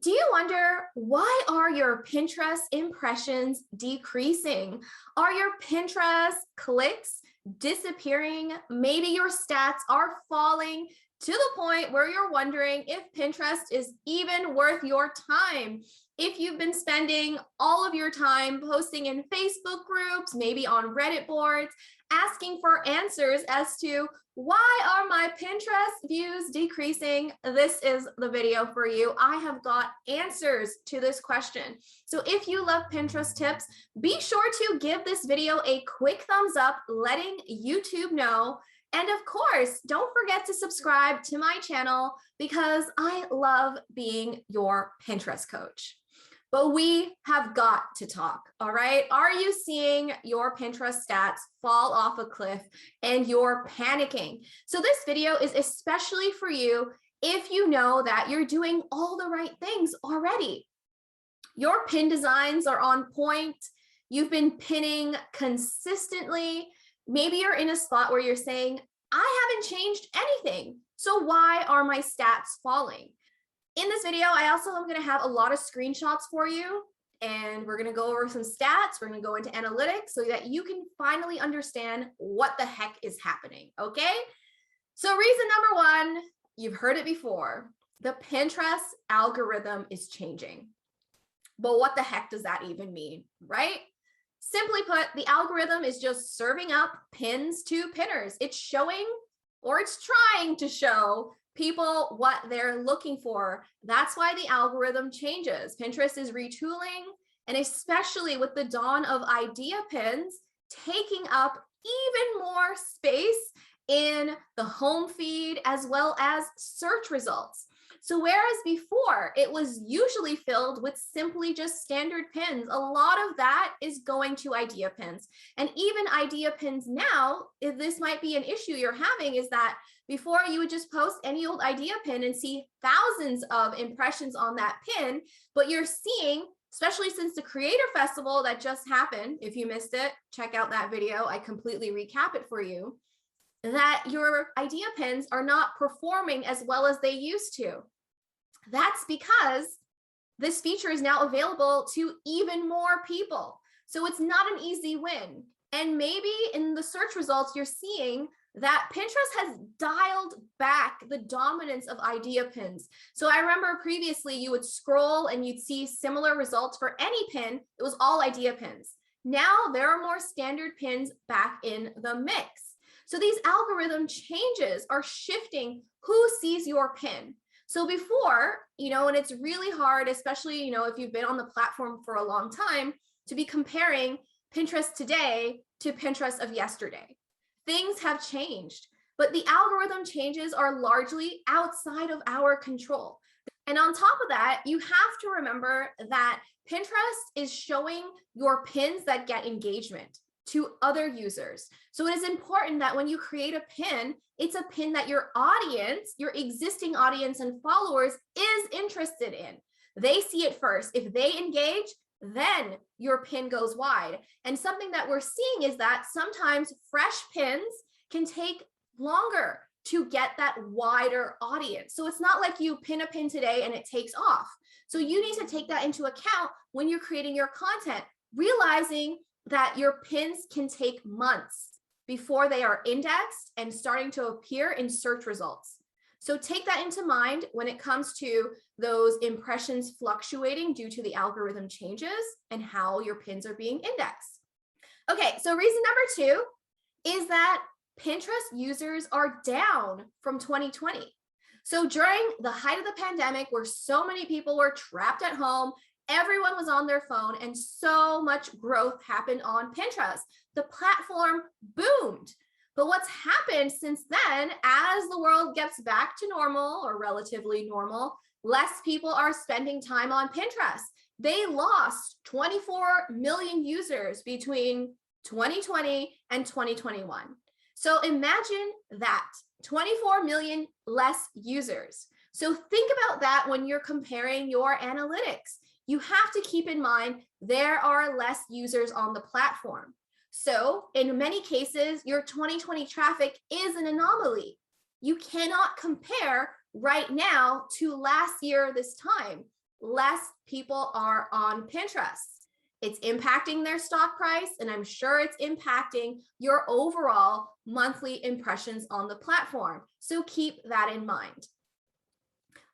Do you wonder, why are your Pinterest impressions decreasing? Are your Pinterest clicks disappearing? Maybe your stats are falling to the point where you're wondering if Pinterest is even worth your time. If you've been spending all of your time posting in Facebook groups, maybe on Reddit boards, asking for answers as to why are my Pinterest views decreasing, this is the video for you. I have got answers to this question. So if you love Pinterest tips, be sure to give this video a quick thumbs up, letting YouTube know. And of course, don't forget to subscribe to my channel because I love being your Pinterest coach. But we have got to talk, all right? Are you seeing your Pinterest stats fall off a cliff and you're panicking? So this video is especially for you if you know that you're doing all the right things already. Your pin designs are on point. You've been pinning consistently. Maybe you're in a spot where you're saying, I haven't changed anything. So why are my stats falling? In this video, I also am going to have a lot of screenshots for you, and we're going to go over some stats. We're going to go into analytics so that you can finally understand what the heck is happening, okay? So reason number one, you've heard it before, the Pinterest algorithm is changing. But what the heck does that even mean, right? Simply put, the algorithm is just serving up pins to pinners. It's showing, or it's trying to show, people what they're looking for. That's why the algorithm changes. Pinterest is retooling, and especially with the dawn of idea pins taking up even more space in the home feed as well as search results. So whereas before it was usually filled with simply just standard pins, a lot of that is going to idea pins. And even idea pins now, if this might be an issue you're having, is that before you would just post any old idea pin and see thousands of impressions on that pin, but you're seeing, especially since the Creator Festival that just happened, if you missed it, check out that video, I completely recap it for you, that your idea pins are not performing as well as they used to. That's because this feature is now available to even more people. So it's not an easy win. And maybe in the search results, you're seeing that Pinterest has dialed back the dominance of idea pins. So I remember previously you would scroll and you'd see similar results for any pin. It was all idea pins. Now there are more standard pins back in the mix. So these algorithm changes are shifting who sees your pin. So before, and it's really hard, especially, if you've been on the platform for a long time, to be comparing Pinterest today to Pinterest of yesterday. Things have changed, but the algorithm changes are largely outside of our control. And on top of that, you have to remember that Pinterest is showing your pins that get engagement to other users. So it is important that when you create a pin, it's a pin that your audience, your existing audience and followers is interested in. They see it first. If they engage, then your pin goes wide. And something that we're seeing is that sometimes fresh pins can take longer to get that wider audience. So it's not like you pin a pin today and it takes off. So you need to take that into account when you're creating your content, realizing that your pins can take months before they are indexed and starting to appear in search results. So take that into mind when it comes to those impressions fluctuating due to the algorithm changes and how your pins are being indexed. Okay, so reason number two is that Pinterest users are down from 2020. So during the height of the pandemic, where so many people were trapped at home, everyone was on their phone and so much growth happened on Pinterest. The platform boomed. But what's happened since then, as the world gets back to normal or relatively normal, less people are spending time on Pinterest. They lost 24 million users between 2020 and 2021. So imagine that, 24 million less users. So think about that when you're comparing your analytics. You have to keep in mind there are less users on the platform. So in many cases, your 2020 traffic is an anomaly. You cannot compare right now to last year this time. less people are on Pinterest. It's impacting their stock price, and I'm sure it's impacting your overall monthly impressions on the platform. So keep that in mind.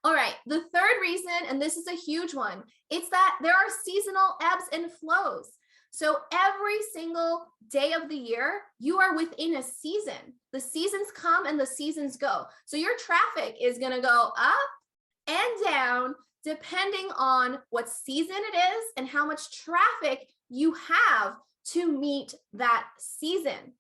All right, the third reason, and this is a huge one, it's that there are seasonal ebbs and flows. So every single day of the year, you are within a season. The seasons come and the seasons go. So your traffic is going to go up and down depending on what season it is and how much traffic you have to meet that season.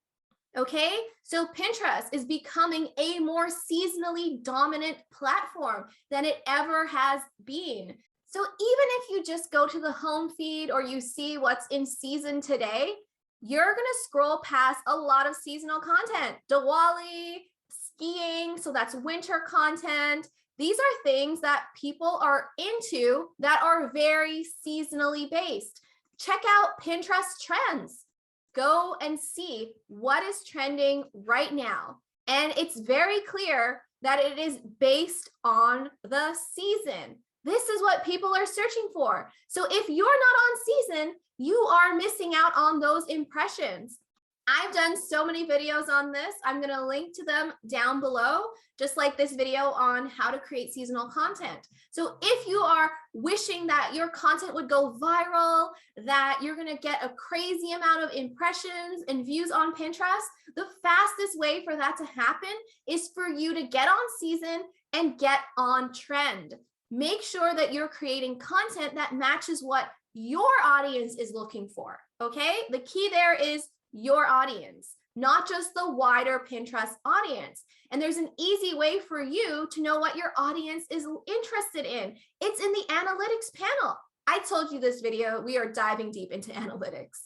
Okay, so Pinterest is becoming a more seasonally dominant platform than it ever has been. So even if you just go to the home feed or you see what's in season today, you're going to scroll past a lot of seasonal content. Diwali, skiing, so that's winter content. These are things that people are into that are very seasonally based. Check out Pinterest trends. Go and see what is trending right now. And it's very clear that it is based on the season. This is what people are searching for. So if you're not on season, you are missing out on those impressions. I've done so many videos on this. I'm going to link to them down below, just like this video on how to create seasonal content. So if you are wishing that your content would go viral, that you're going to get a crazy amount of impressions and views on Pinterest, the fastest way for that to happen is for you to get on season and get on trend. Make sure that you're creating content that matches what your audience is looking for. Okay? The key there is your audience, not just the wider Pinterest audience. And there's an easy way for you to know what your audience is interested in. It's in the analytics panel. I told you this video, we are diving deep into analytics.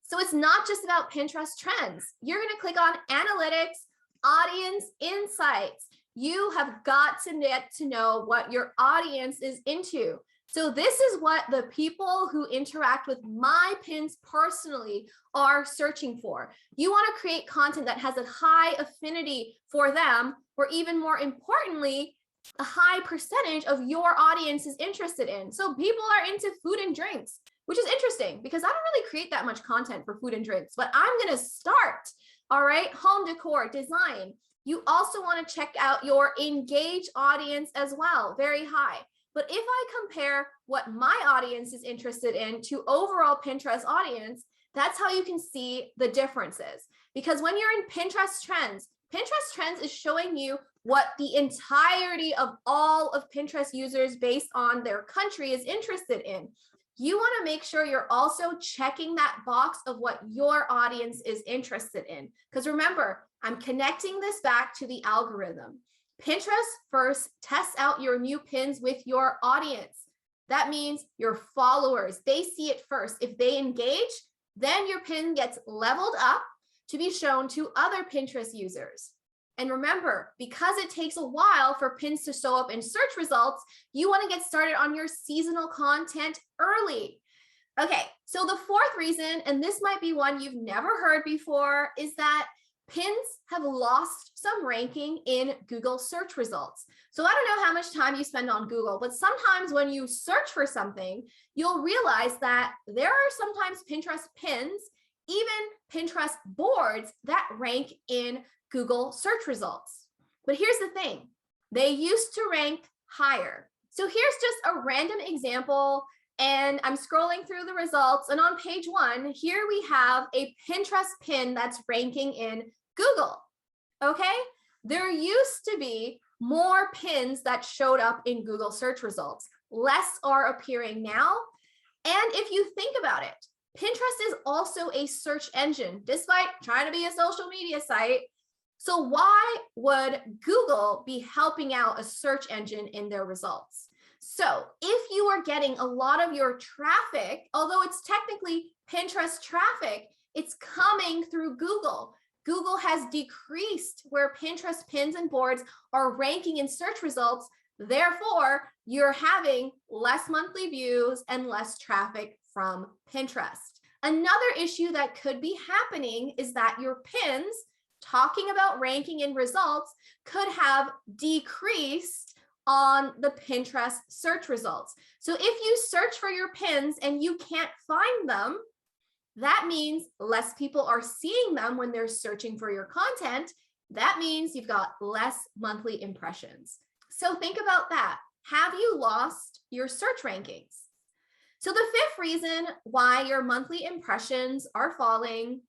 So it's not just about Pinterest trends. You're going to click on analytics, audience insights. You have got to get to know what your audience is into. So this is what the people who interact with my pins personally are searching for. You want to create content that has a high affinity for them, or even more importantly, a high percentage of your audience is interested in. So people are into food and drinks, which is interesting because I don't really create that much content for food and drinks, but I'm going to start. All right, home decor, design. You also want to check out your engaged audience as well, very high. But if I compare what my audience is interested in to overall Pinterest audience, that's how you can see the differences. Because when you're in Pinterest Trends is showing you what the entirety of all of Pinterest users based on their country is interested in. You want to make sure you're also checking that box of what your audience is interested in. Because remember, I'm connecting this back to the algorithm. Pinterest first tests out your new pins with your audience. That means your followers, they see it first. If they engage, then your pin gets leveled up to be shown to other Pinterest users. And remember, because it takes a while for pins to show up in search results, you want to get started on your seasonal content early. Okay, so the fourth reason, and this might be one you've never heard before, is that pins have lost some ranking in Google search results. So I don't know how much time you spend on Google, but sometimes when you search for something, you'll realize that there are sometimes Pinterest pins, even Pinterest boards that rank in Google search results. But here's the thing, they used to rank higher. So here's just a random example, and I'm scrolling through the results, and on page 1, here we have a Pinterest pin that's ranking in Google. Okay, there used to be more pins that showed up in Google search results. Less are appearing now. And if you think about it, Pinterest is also a search engine, despite trying to be a social media site. So why would Google be helping out a search engine in their results? So if you are getting a lot of your traffic, although it's technically Pinterest traffic, it's coming through Google. Google has decreased where Pinterest pins and boards are ranking in search results. Therefore, you're having less monthly views and less traffic from Pinterest. Another issue that could be happening is that your pins, talking about ranking in results, could have decreased on the Pinterest search results. So if you search for your pins and you can't find them, that means less people are seeing them when they're searching for your content. That means you've got less monthly impressions. So think about that. Have you lost your search rankings? So the fifth reason why your monthly impressions are falling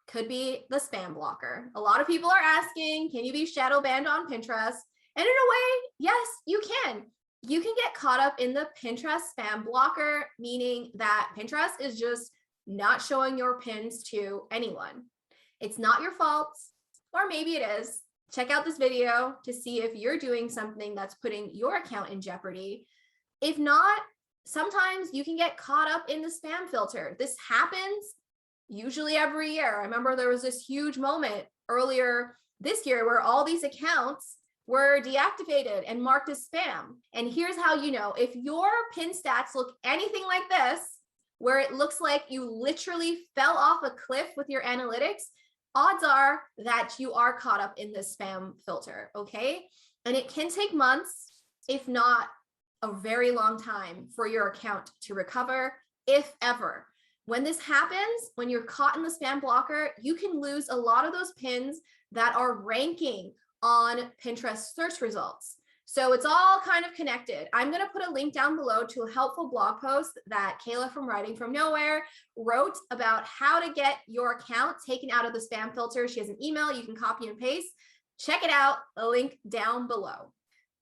could be the spam blocker. A lot of people are asking, can you be shadow banned on Pinterest? And in a way, yes, you can. You can get caught up in the Pinterest spam blocker, meaning that Pinterest is just not showing your pins to anyone. It's not your fault, or maybe it is. Check out this video to see if you're doing something that's putting your account in jeopardy. If not, sometimes you can get caught up in the spam filter. This happens usually every year. I remember there was this huge moment earlier this year where all these accounts were deactivated and marked as spam. And here's how you know. If your pin stats look anything like this, where it looks like you literally fell off a cliff with your analytics, odds are that you are caught up in this spam filter, okay? And it can take months, if not a very long time, for your account to recover, if ever. When this happens, when you're caught in the spam blocker, you can lose a lot of those pins that are ranking on Pinterest search results. So it's all kind of connected. I'm going to put a link down below to a helpful blog post that Kayla from Writing From Nowhere wrote about how to get your account taken out of the spam filter. She has an email you can copy and paste. Check it out, a link down below.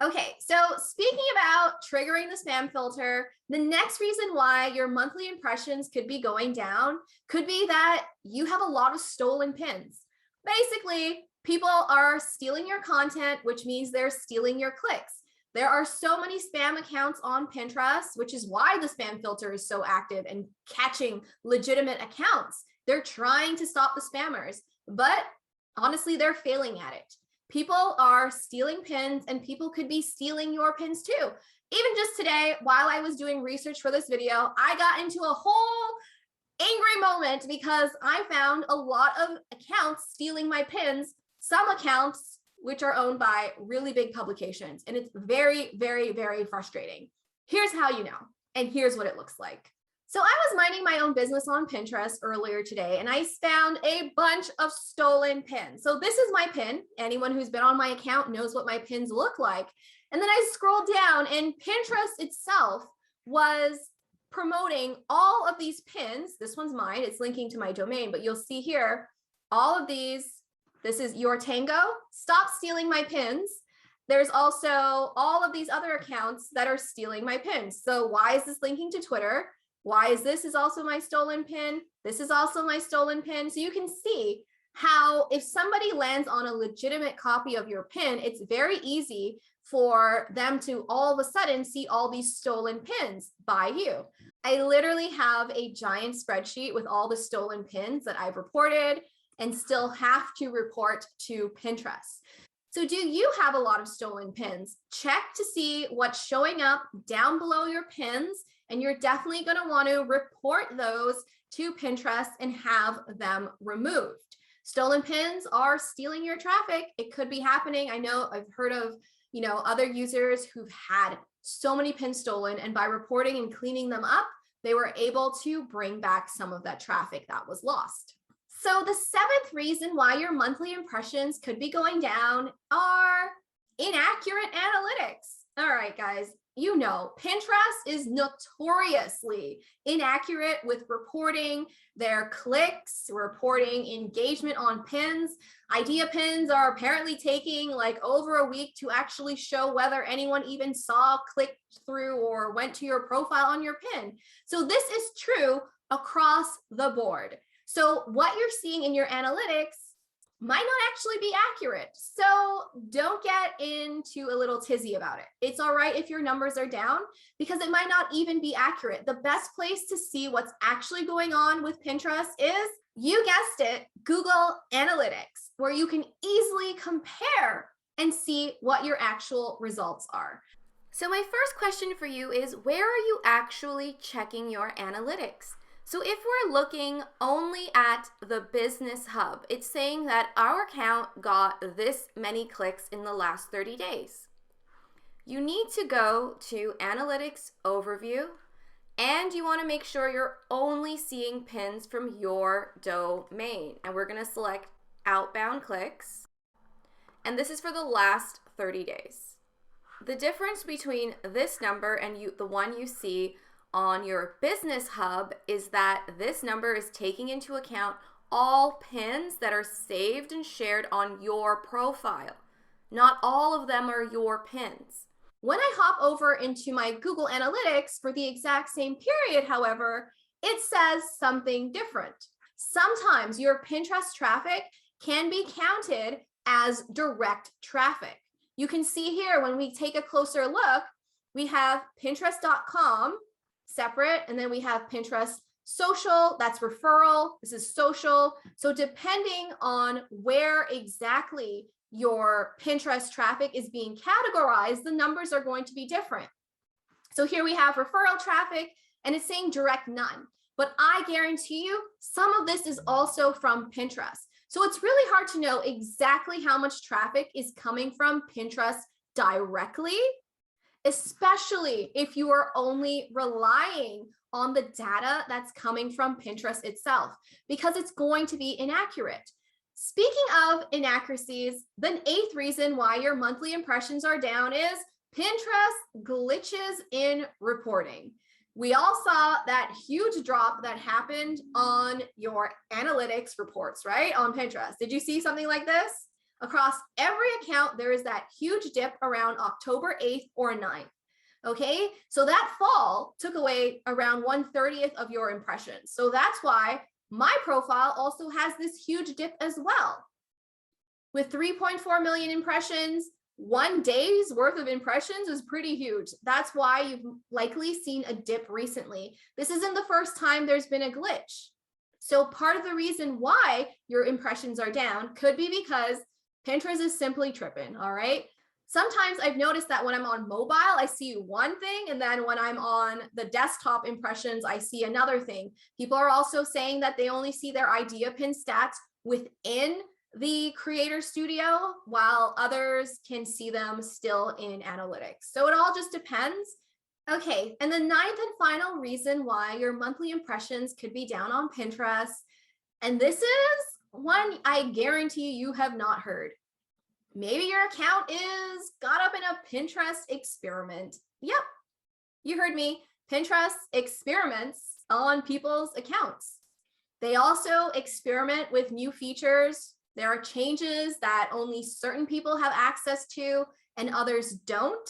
Okay, so speaking about triggering the spam filter, the next reason why your monthly impressions could be going down could be that you have a lot of stolen pins. Basically, people are stealing your content, which means they're stealing your clicks. There are so many spam accounts on Pinterest, which is why the spam filter is so active and catching legitimate accounts. They're trying to stop the spammers, but honestly, they're failing at it. People are stealing pins, and people could be stealing your pins too. Even just today, while I was doing research for this video, I got into a whole angry moment because I found a lot of accounts stealing my pins, some accounts which are owned by really big publications. And it's very, very, very frustrating. Here's how you know, and here's what it looks like. So I was minding my own business on Pinterest earlier today, and I found a bunch of stolen pins. So this is my pin. Anyone who's been on my account knows what my pins look like. And then I scrolled down, and Pinterest itself was promoting all of these pins. This one's mine. It's linking to my domain, but you'll see here, all of these. This is Your Tango. Stop stealing my pins. There's also all of these other accounts that are stealing my pins. So why is this linking to Twitter? Why is this also my stolen pin? This is also my stolen pin. So you can see how if somebody lands on a legitimate copy of your pin, it's very easy for them to all of a sudden see all these stolen pins by you. I literally have a giant spreadsheet with all the stolen pins that I've reported and still have to report to Pinterest. So do you have a lot of stolen pins? Check to see what's showing up down below your pins, and you're definitely going to want to report those to Pinterest and have them removed. Stolen pins are stealing your traffic. It could be happening. I know I've heard of, other users who've had so many pins stolen, and by reporting and cleaning them up, they were able to bring back some of that traffic that was lost. So the seventh reason why your monthly impressions could be going down are inaccurate analytics. All right, guys, Pinterest is notoriously inaccurate with reporting their clicks, reporting engagement on pins. Idea pins are apparently taking like over a week to actually show whether anyone even saw, clicked through, or went to your profile on your pin. So this is true across the board. So what you're seeing in your analytics might not actually be accurate. So don't get into a little tizzy about it. It's all right if your numbers are down because it might not even be accurate. The best place to see what's actually going on with Pinterest is, you guessed it, Google Analytics, where you can easily compare and see what your actual results are. So my first question for you is, where are you actually checking your analytics? So if we're looking only at the Business Hub, it's saying that our account got this many clicks in the last 30 days. you need to go to Analytics Overview, and you want to make sure you're only seeing pins from your domain. And we're going to select outbound clicks. And this is for the last 30 days. The difference between this number and the one you see on your Business Hub is that this number is taking into account all pins that are saved and shared on your profile. Not all of them are your pins. When I hop over into my Google Analytics for the exact same period, however, it says something different. Sometimes your Pinterest traffic can be counted as direct traffic. You can see here when we take a closer look, we have Pinterest.com separate, and then we have Pinterest social, that's referral, this is social. So depending on where exactly your Pinterest traffic is being categorized, the numbers are going to be different. So here we have referral traffic, and it's saying direct none. But I guarantee you, some of this is also from Pinterest. So it's really hard to know exactly how much traffic is coming from Pinterest directly, especially if you are only relying on the data that's coming from Pinterest itself, because it's going to be inaccurate. Speaking of inaccuracies, the 8th reason why your monthly impressions are down is Pinterest glitches in reporting. We all saw that huge drop that happened on your analytics reports, right? On Pinterest. Did you see something like this? Across every account, there is that huge dip around October 8th or 9th. Okay, so that fall took away around 1/30th of your impressions. So that's why my profile also has this huge dip as well. With 3.4 million impressions, 1 day's worth of impressions is pretty huge. That's why you've likely seen a dip recently. This isn't the first time there's been a glitch. So part of the reason why your impressions are down could be because Pinterest is simply tripping, all right? Sometimes I've noticed that when I'm on mobile, I see one thing, and then when I'm on the desktop impressions, I see another thing. People are also saying that they only see their idea pin stats within the Creator Studio, while others can see them still in analytics. So it all just depends. Okay, and the 9th and final reason why your monthly impressions could be down on Pinterest, and this is one I guarantee you have not heard. Maybe your account is got up in a Pinterest experiment. Yep, you heard me. Pinterest experiments on people's accounts. They also experiment with new features. There are changes that only certain people have access to and others don't.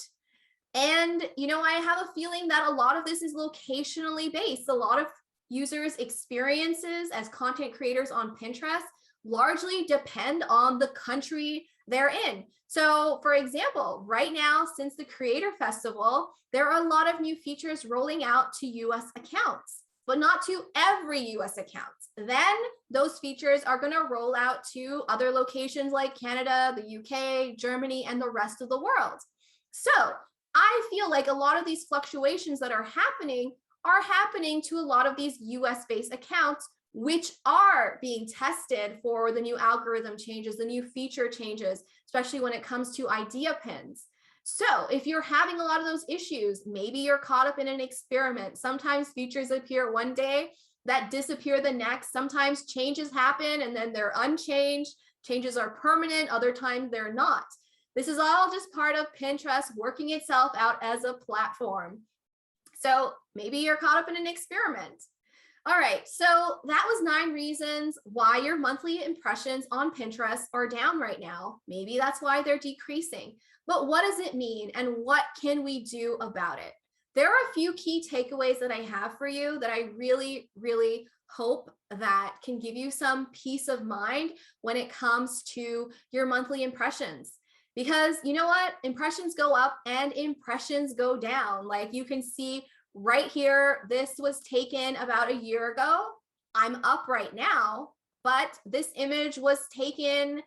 And, I have a feeling that a lot of this is locationally based. A lot of users' experiences as content creators on Pinterest largely depend on the country they're in. So for example, right now, since the Creator Festival, there are a lot of new features rolling out to US accounts, but not to every US account. Then those features are going to roll out to other locations like Canada, the UK, Germany, and the rest of the world. So I feel like a lot of these fluctuations that are happening to a lot of these US-based accounts, which are being tested for the new algorithm changes, the new feature changes, especially when it comes to idea pins. So if you're having a lot of those issues, maybe you're caught up in an experiment. Sometimes features appear one day that disappear the next. Sometimes changes happen and then they're unchanged. Changes are permanent, other times they're not. This is all just part of Pinterest working itself out as a platform. So maybe you're caught up in an experiment. All right, so that was 9 reasons why your monthly impressions on Pinterest are down right now. Maybe that's why they're decreasing. But what does it mean and what can we do about it? There are a few key takeaways that I have for you that I really, really hope that can give you some peace of mind when it comes to your monthly impressions. Because you know what? Impressions go up and impressions go down. Like you can see right here, this was taken about a year ago. I'm up right now, but this image was taken,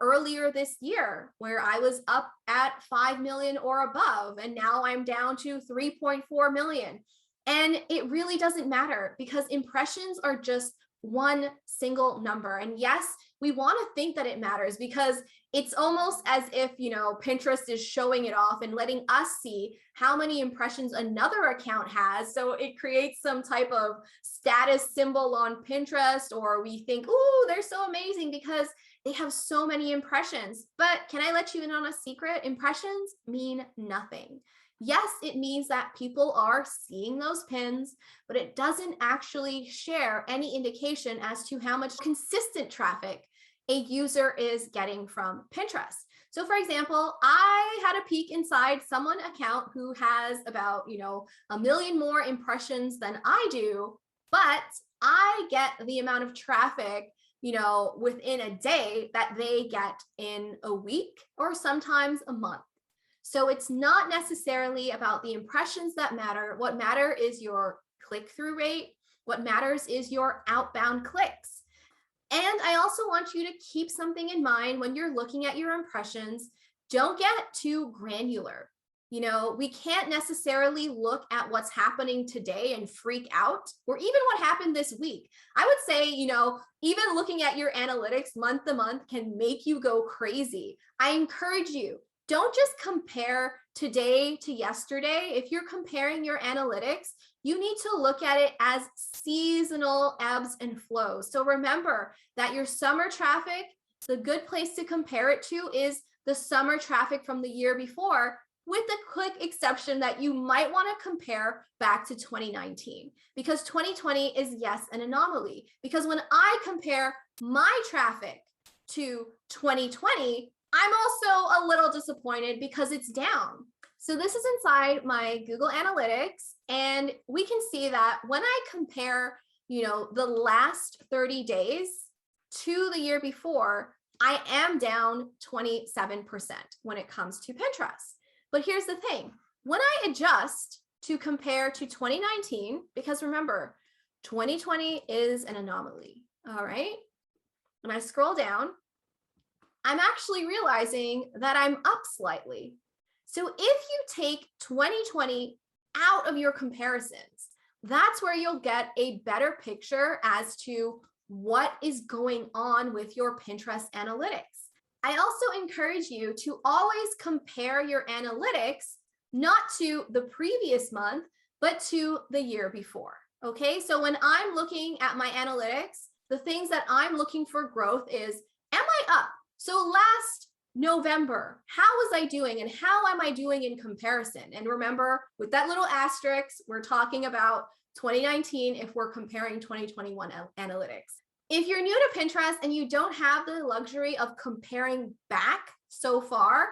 earlier this year where I was up at 5 million or above, and now I'm down to 3.4 million. And it really doesn't matter because impressions are just one single number. And yes, we want to think that it matters because it's almost as if, Pinterest is showing it off and letting us see how many impressions another account has. So it creates some type of status symbol on Pinterest, or we think, ooh, they're so amazing because they have so many impressions. But can I let you in on a secret? Impressions mean nothing. Yes, it means that people are seeing those pins, but it doesn't actually share any indication as to how much consistent traffic a user is getting from Pinterest. So for example, I had a peek inside someone account who has about, a million more impressions than I do, but I get the amount of traffic, within a day that they get in a week or sometimes a month. So it's not necessarily about the impressions that matter. What matter is your click-through rate. What matters is your outbound clicks. And I also want you to keep something in mind when you're looking at your impressions. Don't get too granular. We can't necessarily look at what's happening today and freak out, or even what happened this week. I would say, even looking at your analytics month to month can make you go crazy. I encourage you, don't just compare today to yesterday. If you're comparing your analytics, you need to look at it as seasonal ebbs and flows. So remember that your summer traffic, the good place to compare it to is the summer traffic from the year before, with the quick exception that you might want to compare back to 2019, because 2020 is, yes, an anomaly. Because when I compare my traffic to 2020, I'm also a little disappointed because it's down. So this is inside my Google Analytics, and we can see that when I compare, the last 30 days to the year before, I am down 27% when it comes to Pinterest. But here's the thing, when I adjust to compare to 2019, because remember, 2020 is an anomaly, all right? When I scroll down, I'm actually realizing that I'm up slightly. So if you take 2020 out of your comparisons, that's where you'll get a better picture as to what is going on with your Pinterest analytics. I also encourage you to always compare your analytics, not to the previous month, but to the year before. Okay, so when I'm looking at my analytics, the things that I'm looking for growth is, am I up? So last November, how was I doing and how am I doing in comparison? And remember, with that little asterisk, we're talking about 2019 if we're comparing 2021 analytics. If you're new to Pinterest and you don't have the luxury of comparing back so far,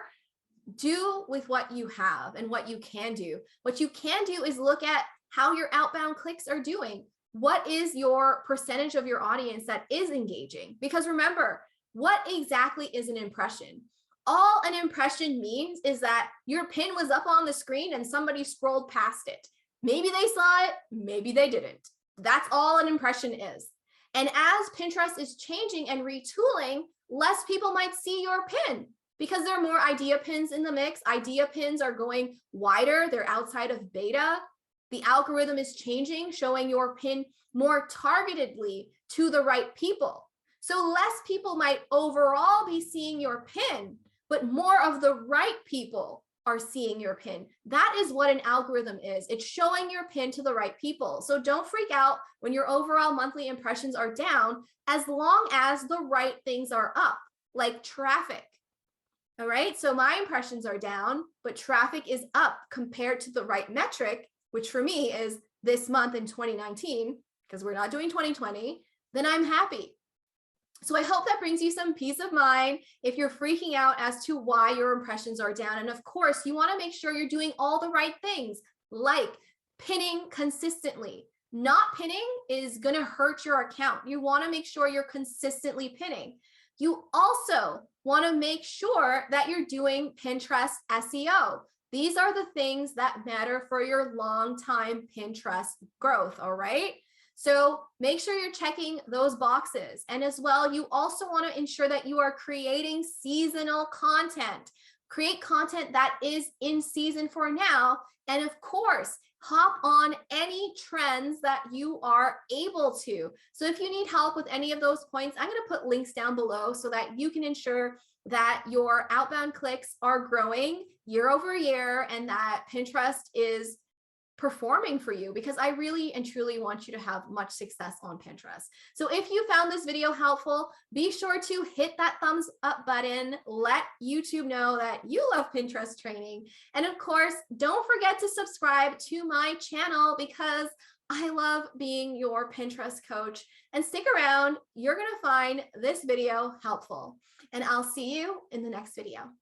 do with what you have and what you can do. What you can do is look at how your outbound clicks are doing. What is your percentage of your audience that is engaging? Because remember, what exactly is an impression? All an impression means is that your pin was up on the screen and somebody scrolled past it. Maybe they saw it, maybe they didn't. That's all an impression is. And as Pinterest is changing and retooling, less people might see your pin because there are more idea pins in the mix. Idea pins are going wider. They're outside of beta. The algorithm is changing, showing your pin more targetedly to the right people. So less people might overall be seeing your pin, but more of the right people are seeing your pin. That is what an algorithm is. It's showing your pin to the right people. So don't freak out when your overall monthly impressions are down, as long as the right things are up, like traffic. All right, so my impressions are down, but traffic is up compared to the right metric, which for me is this month in 2019, because we're not doing 2020, then I'm happy. So I hope that brings you some peace of mind if you're freaking out as to why your impressions are down. And of course, you want to make sure you're doing all the right things, like pinning consistently. Not pinning is going to hurt your account. You want to make sure you're consistently pinning. You also want to make sure that you're doing Pinterest SEO. These are the things that matter for your long-time Pinterest growth, all right? So make sure you're checking those boxes. And as well, you also want to ensure that you are creating seasonal content. Create content that is in season for now. And of course, hop on any trends that you are able to. So if you need help with any of those points, I'm going to put links down below so that you can ensure that your outbound clicks are growing year over year and that Pinterest is performing for you, because I really and truly want you to have much success on Pinterest. So if you found this video helpful, be sure to hit that thumbs up button, let YouTube know that you love Pinterest training. And of course, don't forget to subscribe to my channel because I love being your Pinterest coach. And stick around, you're going to find this video helpful. And I'll see you in the next video.